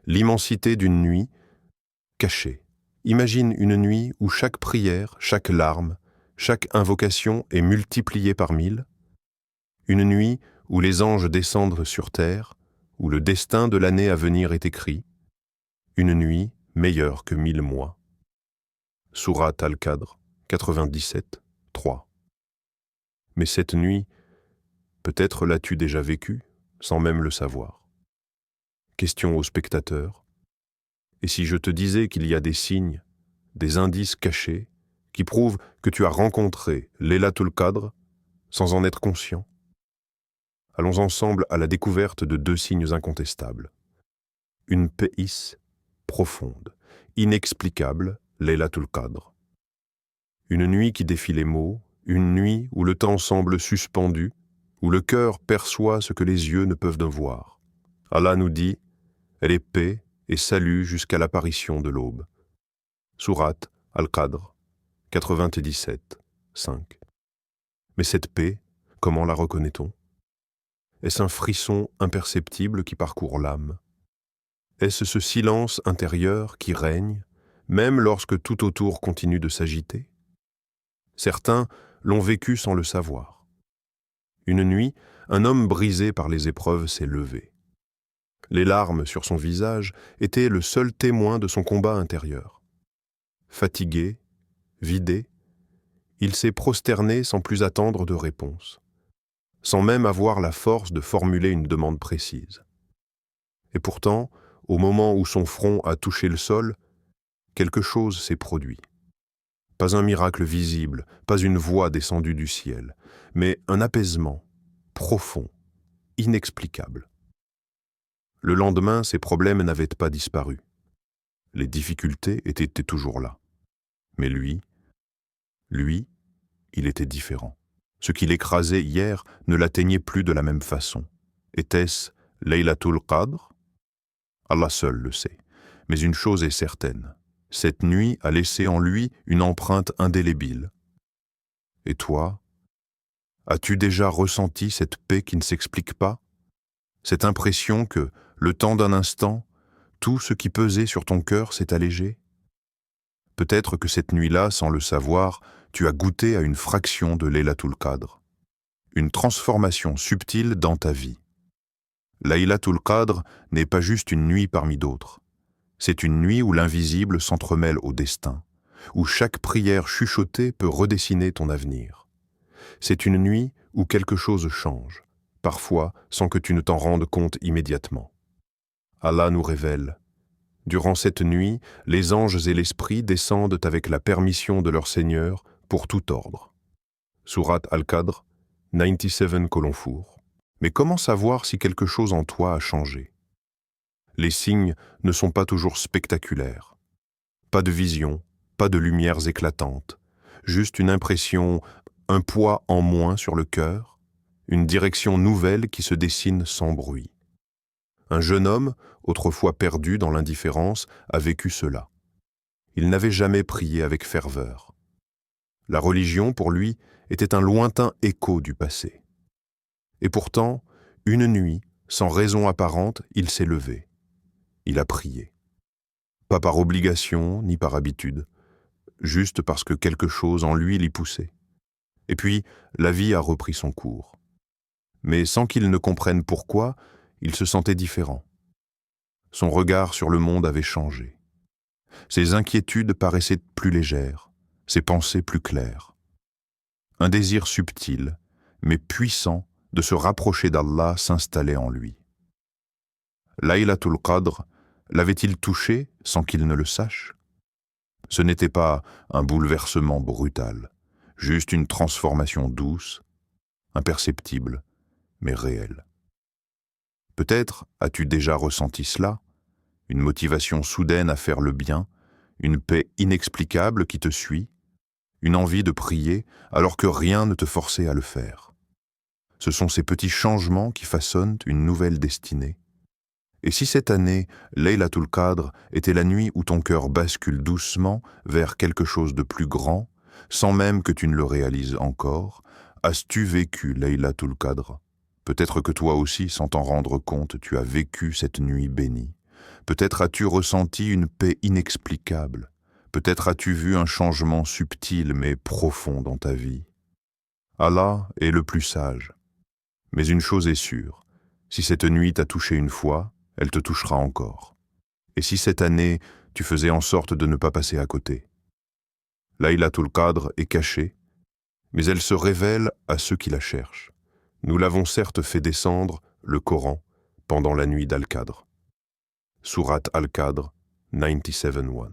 l'immensité d'une nuit cachée. Imagine une nuit où chaque prière, chaque larme, chaque invocation est multipliée par 1000. Une nuit où les anges descendent sur terre, où le destin de l'année à venir est écrit. Une nuit meilleure que 1000 mois. Sourate Al-Qadr, 97, 3. Mais cette nuit, peut-être l'as-tu déjà vécue, sans même le savoir. Question au spectateur. Et si je te disais qu'il y a des signes, des indices cachés, qui prouvent que tu as rencontré Laylatul Qadr sans en être conscient? Allons ensemble à la découverte de 2 signes incontestables. Une paix profonde, inexplicable, Laylatul Qadr. Une nuit qui défie les mots, une nuit où le temps semble suspendu, où le cœur perçoit ce que les yeux ne peuvent voir. Allah nous dit, elle est paix et salut jusqu'à l'apparition de l'aube. Sourate Al-Qadr, 97, 5. Mais cette paix, comment la reconnaît-on? Est-ce un frisson imperceptible qui parcourt l'âme? Est-ce ce silence intérieur qui règne, même lorsque tout autour continue de s'agiter? Certains l'ont vécu sans le savoir. Une nuit, un homme brisé par les épreuves s'est levé. Les larmes sur son visage étaient le seul témoin de son combat intérieur. Fatigué, vidé, il s'est prosterné sans plus attendre de réponse, sans même avoir la force de formuler une demande précise. Et pourtant, au moment où son front a touché le sol, quelque chose s'est produit. Pas un miracle visible, pas une voix descendue du ciel, mais un apaisement profond, inexplicable. Le lendemain, ses problèmes n'avaient pas disparu. Les difficultés étaient toujours là. Mais lui, il était différent. Ce qui l'écrasait hier ne l'atteignait plus de la même façon. Était-ce Laylatul Qadr? Allah seul le sait. Mais une chose est certaine. Cette nuit a laissé en lui une empreinte indélébile. Et toi, as-tu déjà ressenti cette paix qui ne s'explique pas? Cette impression que, le temps d'un instant, tout ce qui pesait sur ton cœur s'est allégé? Peut-être que cette nuit-là, sans le savoir, tu as goûté à une fraction de Laylatul Qadr, une transformation subtile dans ta vie. Laylatul Qadr n'est pas juste une nuit parmi d'autres. C'est une nuit où l'invisible s'entremêle au destin, où chaque prière chuchotée peut redessiner ton avenir. C'est une nuit où quelque chose change, parfois sans que tu ne t'en rendes compte immédiatement. Allah nous révèle. Durant cette nuit, les anges et l'esprit descendent avec la permission de leur Seigneur pour tout ordre. Sourate Al-Qadr, 97:4. Mais comment savoir si quelque chose en toi a changé? Les signes ne sont pas toujours spectaculaires. Pas de vision, pas de lumières éclatantes, juste une impression, un poids en moins sur le cœur, une direction nouvelle qui se dessine sans bruit. Un jeune homme, autrefois perdu dans l'indifférence, a vécu cela. Il n'avait jamais prié avec ferveur. La religion, pour lui, était un lointain écho du passé. Et pourtant, une nuit, sans raison apparente, il s'est levé. Il a prié. Pas par obligation, ni par habitude, juste parce que quelque chose en lui l'y poussait. Et puis, la vie a repris son cours. Mais sans qu'il ne comprenne pourquoi, il se sentait différent. Son regard sur le monde avait changé. Ses inquiétudes paraissaient plus légères, ses pensées plus claires. Un désir subtil, mais puissant, de se rapprocher d'Allah s'installait en lui. Laylatul Qadr l'avait-il touché sans qu'il ne le sache? Ce n'était pas un bouleversement brutal, juste une transformation douce, imperceptible, mais réelle. Peut-être as-tu déjà ressenti cela, une motivation soudaine à faire le bien, une paix inexplicable qui te suit, une envie de prier alors que rien ne te forçait à le faire. Ce sont ces petits changements qui façonnent une nouvelle destinée. Et si cette année, Laylatul Qadr était la nuit où ton cœur bascule doucement vers quelque chose de plus grand, sans même que tu ne le réalises encore, as-tu vécu Laylatul Qadr? Peut-être que toi aussi, sans t'en rendre compte, tu as vécu cette nuit bénie. Peut-être as-tu ressenti une paix inexplicable. Peut-être as-tu vu un changement subtil mais profond dans ta vie. Allah est le plus sage. Mais une chose est sûre, si cette nuit t'a touché une fois, elle te touchera encore. Et si cette année, tu faisais en sorte de ne pas passer à côté. Laylatul Qadr est cachée, mais elle se révèle à ceux qui la cherchent. Nous l'avons certes fait descendre, le Coran, pendant la nuit d'Al-Qadr. Sourate Al-Qadr 97:1.